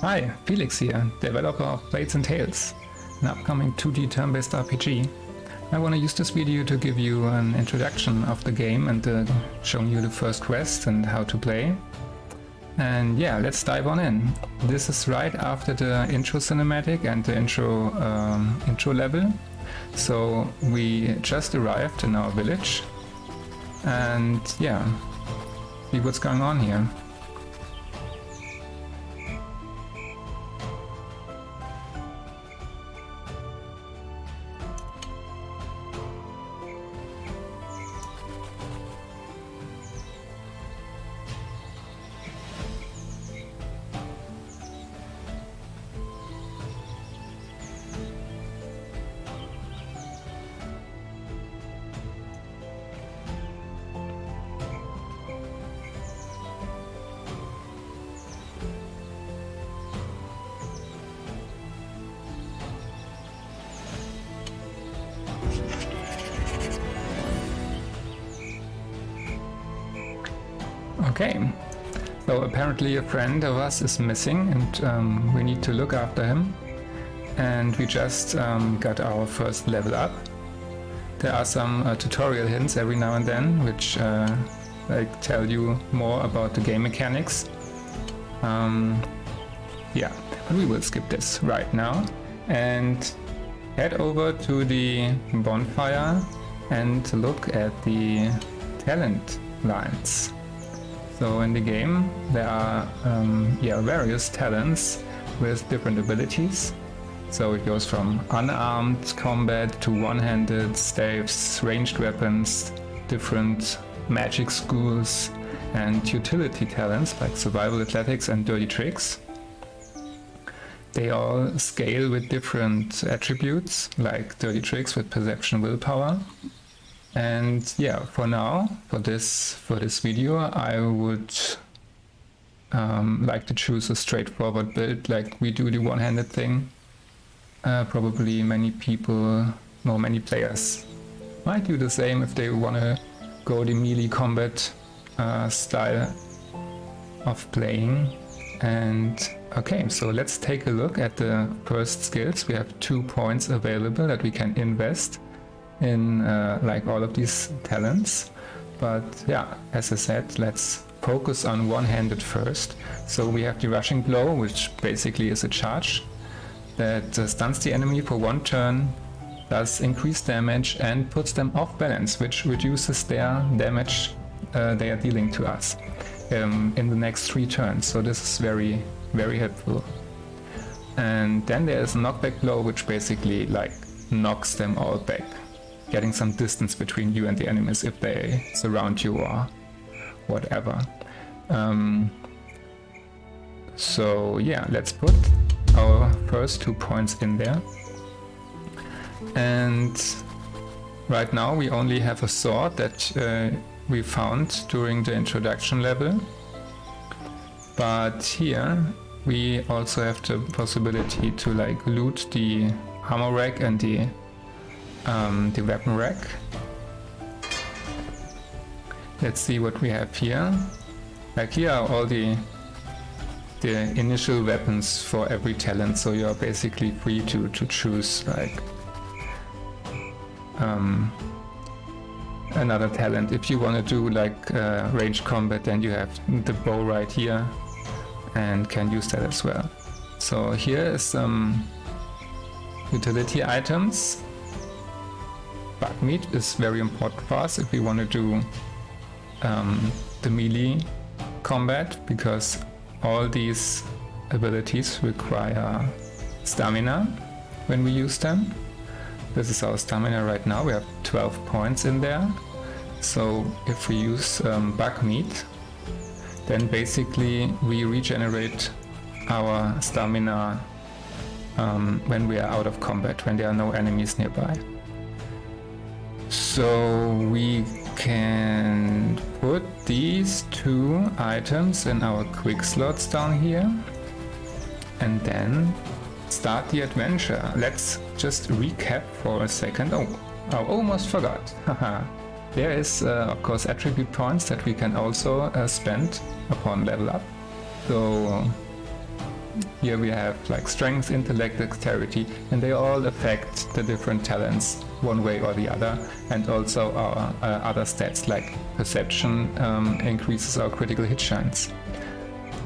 Hi, Felix here, developer of Blades and Tales, an upcoming 2D turn-based RPG. I want to use this video to give you an introduction of the game and showing you the first quest and how to play. And yeah, let's dive on in. This is right after the intro cinematic and the intro level. So we just arrived in our village and yeah, see what's going on here. Okay, so apparently a friend of us is missing and we need to look after him. And we just got our first level up. There are some tutorial hints every now and then which like tell you more about the game mechanics. Yeah, but we will skip this right now and head over to the bonfire and look at the talent lines. So in the game there are various talents with different abilities. So it goes from unarmed combat to one-handed staves, ranged weapons, different magic schools, and utility talents like survival, athletics, and dirty tricks. They all scale with different attributes, like dirty tricks with perception, willpower. And yeah, for now, for this video, I would like to choose a straightforward build, like we do the one-handed thing. Probably many players might do the same if they want to go the melee combat style of playing. And okay, so let's take a look at the first skills. We have 2 points available that we can invest in like all of these talents. But yeah, as I said, let's focus on one-handed first. So we have the rushing blow, which basically is a charge that stuns the enemy for 1 turn, does increased damage and puts them off balance, which reduces their damage they are dealing to us in the next 3 turns. So this is very, very helpful. And then there is a knockback blow, which basically like knocks them all back, getting some distance between you and the enemies if they surround you or whatever. So yeah, let's put our first 2 points in there. And right now we only have a sword that we found during the introduction level. But here we also have the possibility to like loot the ammo rack and the weapon rack. Let's see what we have here. Like here are all the initial weapons for every talent, so you're basically free to choose like another talent. If you want to do like ranged combat, then you have the bow right here and can use that as well. So here is some utility items. Bug meat is very important for us if we want to do the melee combat, because all these abilities require stamina when we use them. This is our stamina right now. We have 12 points in there. So if we use bug meat, then basically we regenerate our stamina when we are out of combat, when there are no enemies nearby. So we can put these 2 items in our quick slots down here and then start the adventure. Let's just recap for a second. Oh, I almost forgot. There is of course attribute points that we can also spend upon level up. So here we have like strength, intellect, dexterity, and they all affect the different talents one way or the other, and also our other stats like perception increases our critical hit chance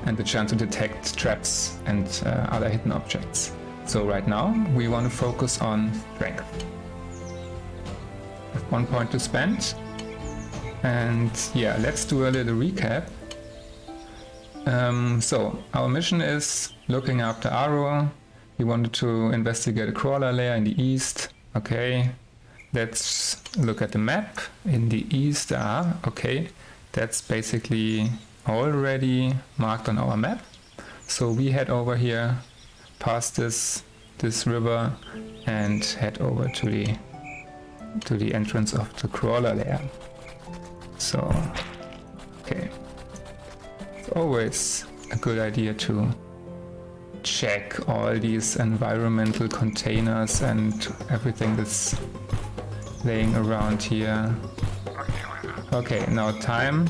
and the chance to detect traps and other hidden objects. So right now we want to focus on strength. We have 1 point to spend, and yeah, let's do a little recap. So our mission is looking after Aro. We wanted to investigate a crawler layer in the east. Okay, let's look at the map. In the east, okay, that's basically already marked on our map. So we head over here, past this river, and head over to the entrance of the crawler layer. So, okay. It's always a good idea to check all these environmental containers and everything that's laying around here. Okay, now time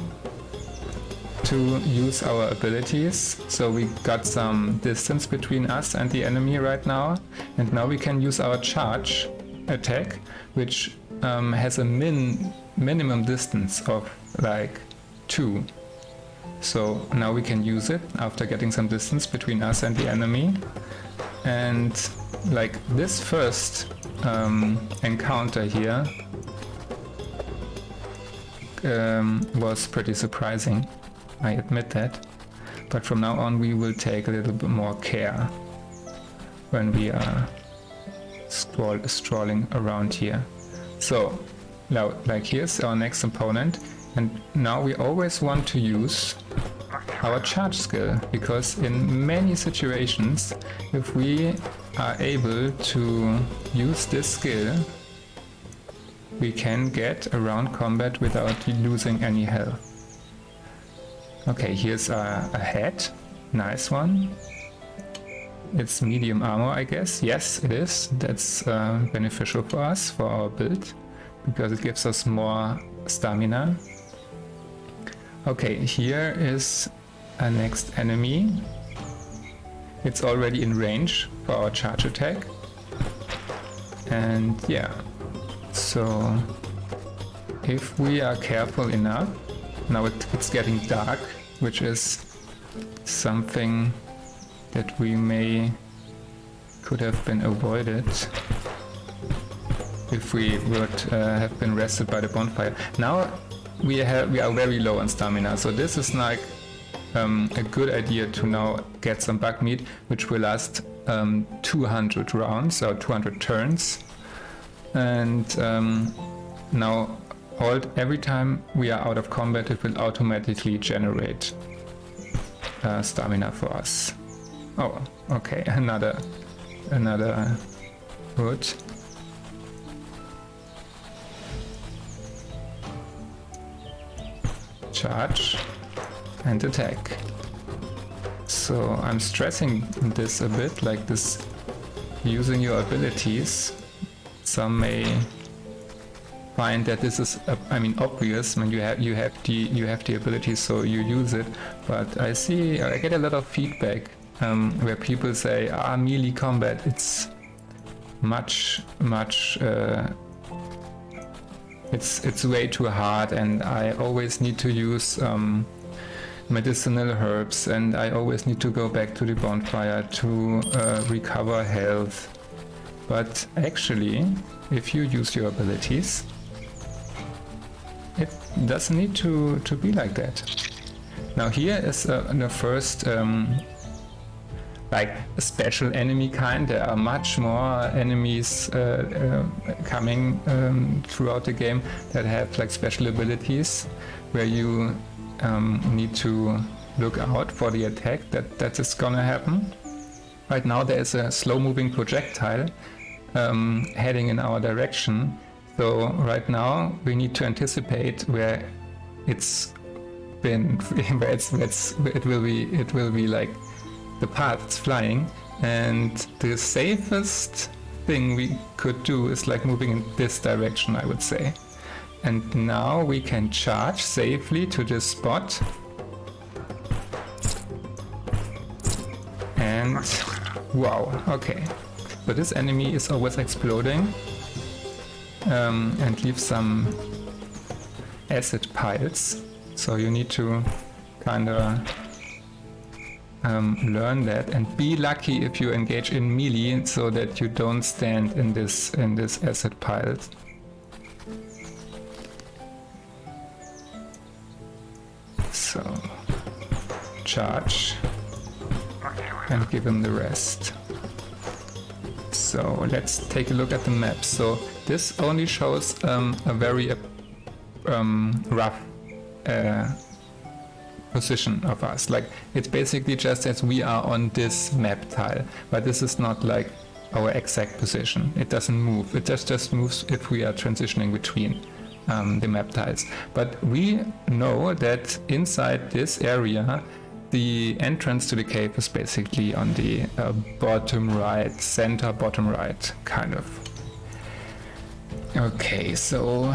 to use our abilities. So we got some distance between us and the enemy right now, and now we can use our charge attack, which has a minimum distance of like 2. So now we can use it after getting some distance between us and the enemy. And like this first encounter here was pretty surprising, I admit that. But from now on we will take a little bit more care when we are strolling around here. So now, like, here's our next opponent, and now we always want to use our charge skill, because in many situations, if we are able to use this skill, we can get around combat without losing any health. Okay, here's a head. Nice one. It's medium armor, I guess. Yes, it is. That's beneficial for us, for our build, because it gives us more stamina. Okay, here is a next enemy. It's already in range for our charge attack. And yeah, so if we are careful enough, now it's getting dark, which is something that could have been avoided if we would have been rested by the bonfire. Now we are very low on stamina, so this is like a good idea to now get some bug meat, which will last 200 rounds or 200 turns. And now every time we are out of combat, it will automatically generate stamina for us. Oh, okay, another wood. Charge and attack. So I'm stressing this a bit, like this, using your abilities. Some may find that this is, obvious when you have the abilities, so you use it. But I get a lot of feedback where people say, melee combat, it's much it's way too hard, and I always need to use medicinal herbs, and I always need to go back to the bonfire to recover health. But actually, if you use your abilities, it doesn't need to be like that. Now here is the first like a special enemy kind. There are much more enemies coming throughout the game that have like special abilities where you need to look out for the attack that is gonna happen. Right now there is a slow moving projectile heading in our direction, so right now we need to anticipate where it's been, where it will be like the path it's flying, and the safest thing we could do is like moving in this direction, I would say. And now we can charge safely to this spot And wow, okay. So this enemy is always exploding and leaves some acid piles. So you need to kind of learn that and be lucky if you engage in melee, so that you don't stand in this acid piles. So charge and give him the rest. So let's take a look at the map. So this only shows a very rough position of us. Like, it's basically just as we are on this map tile, but this is not like our exact position. It doesn't move. It just moves if we are transitioning between the map tiles. But we know that inside this area, the entrance to the cave is basically on the bottom right, center bottom right, kind of. Okay, so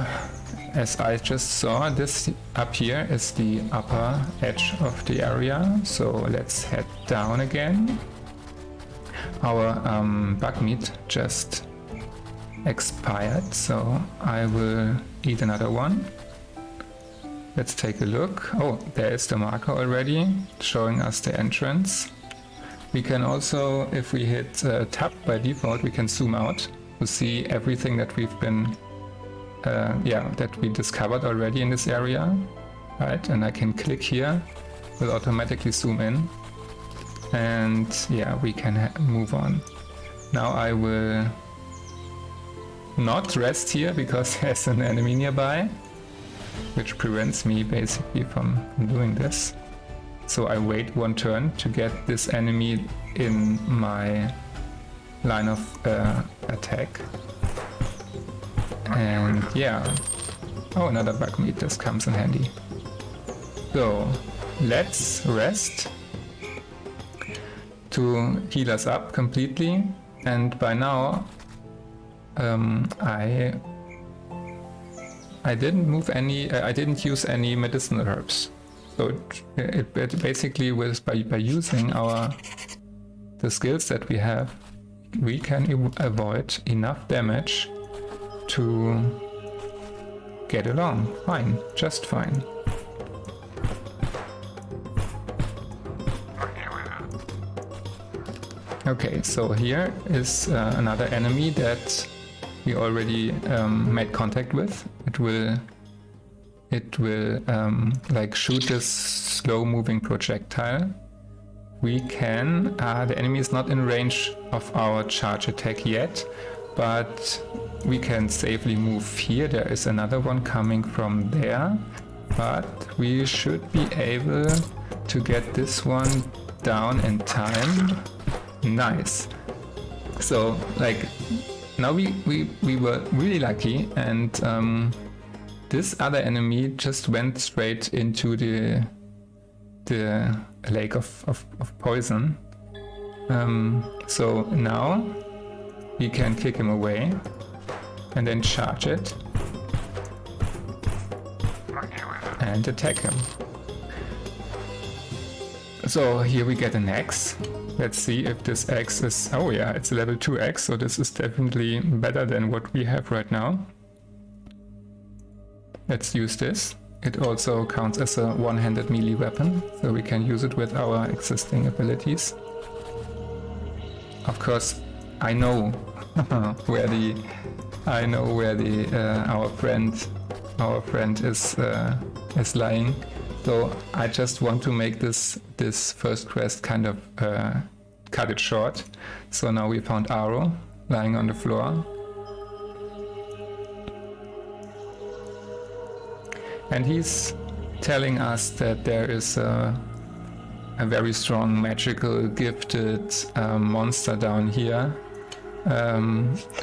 as I just saw, this up here is the upper edge of the area. So let's head down again. Our bug meat just expired, so I will eat another one. Let's take a look. Oh, there is the marker already showing us the entrance. We can also, if we hit tab by default, we can zoom out to see everything that we've been that we discovered already in this area, right? And I can click here, will automatically zoom in, and yeah, we can move on. Now I will not rest here because there's an enemy nearby, which prevents me basically from doing this. So I wait one turn to get this enemy in my line of attack. And yeah, oh, another bug meat, this comes in handy. So let's rest to heal us up completely. And by now I didn't move any, I didn't use any medicinal herbs. So it basically was by using the skills that we have, we can avoid enough damage to get along fine, just fine. Okay, so here is another enemy that we already made contact with. It will like shoot this slow moving projectile. We can, the enemy is not in range of our charge attack yet, but we can safely move here. There is another one coming from there, but we should be able to get this one down in time. Nice. So like now we were really lucky, and this other enemy just went straight into the lake of poison. So now we can kick him away and then charge it and attack him. So here we get an axe. Let's see if this axe is, oh yeah, it's a level 2 axe, so this is definitely better than what we have right now. Let's use this. It also counts as a one-handed melee weapon, so we can use it with our existing abilities. Of course, I know where our friend is lying. So I just want to make this first quest kind of cut it short. So now we found Aro lying on the floor. And he's telling us that there is a very strong magical gifted monster down here,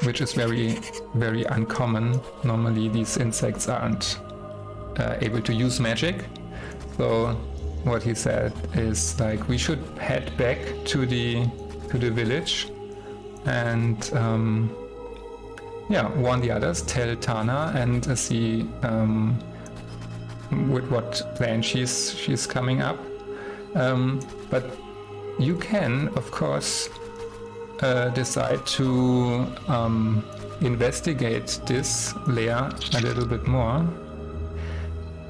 which is very, very uncommon. Normally these insects aren't able to use magic. So what he said is like we should head back to the village and warn the others, tell Tana, and see with what plan she's coming up. But you can, of course, decide to investigate this layer a little bit more.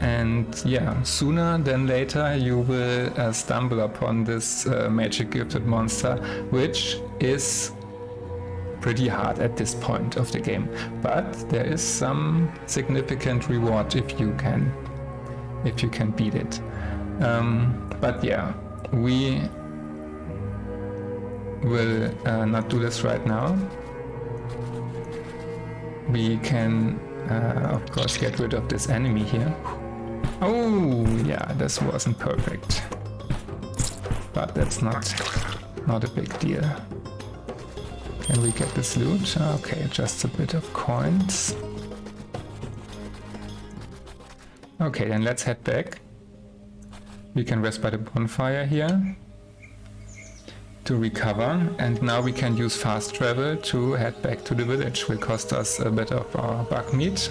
And yeah, sooner than later you will stumble upon this magic gifted monster, which is pretty hard at this point of the game. But there is some significant reward if you can beat it. But yeah, we will not do this right now. We can of course get rid of this enemy here. Oh yeah, this wasn't perfect, but that's not a big deal. Can we get this loot? Okay, just a bit of coins. Okay, then let's head back. We can rest by the bonfire here to recover, and now we can use fast travel to head back to the village. Will cost us a bit of our bug meat.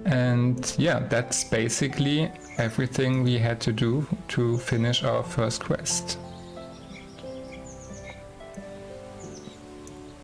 And yeah, that's basically everything we had to do to finish our first quest.